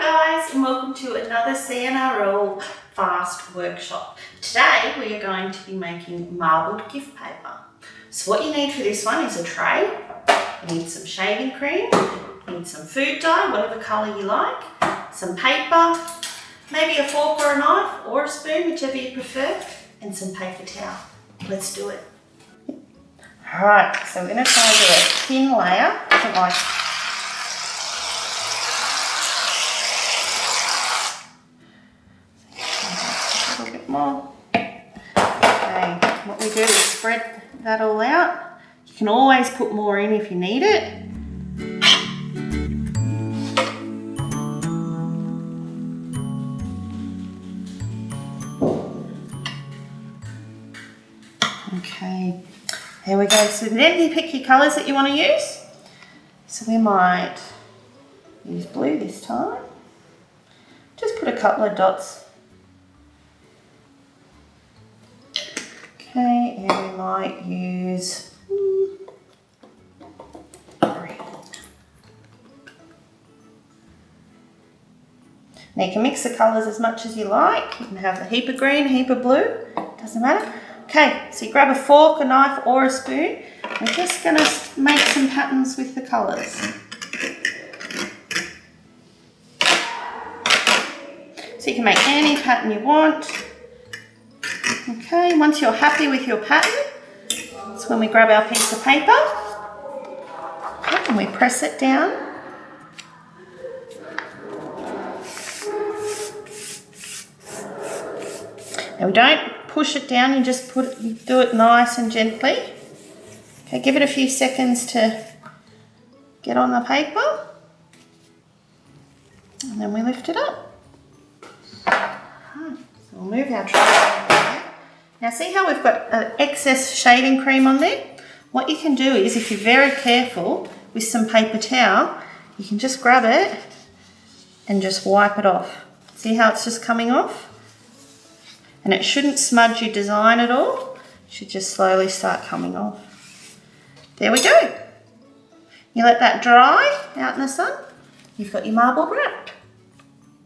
guys, and welcome to another CNRL fast workshop. Today we are going to be making marbled gift paper. So what you need for this one is a tray, you need some shaving cream, you need some food dye, whatever colour you like, some paper, maybe a fork or a knife or a spoon, whichever you prefer, and some paper towel. Let's do it. Alright, so we're going to try to do a thin layer, nothing like a little bit more. Okay, what we do is spread that all out. You can always put more in if you need it. Okay, there we go. So then you pick your colours that you want to use. So we might use blue this time. Just put a couple of dots. Okay, and we might use green. Now you can mix the colours as much as you like. You can have a heap of green, a heap of blue, doesn't matter. Okay, so you grab a fork, a knife or a spoon. We're just going to make some patterns with the colours. So you can make any pattern you want. Okay, once you're happy with your pattern, that's when we grab our piece of paper and we press it down. Now we don't push it down, you just do it nice and gently. Okay, give it a few seconds to get on the paper and then we lift it up. So we'll move our tray. Now see how we've got excess shaving cream on there? What you can do is, if you're very careful with some paper towel, you can just grab it and just wipe it off. See how it's just coming off? And it shouldn't smudge your design at all. It should just slowly start coming off. There we go. You let that dry out in the sun. You've got your marble wrap.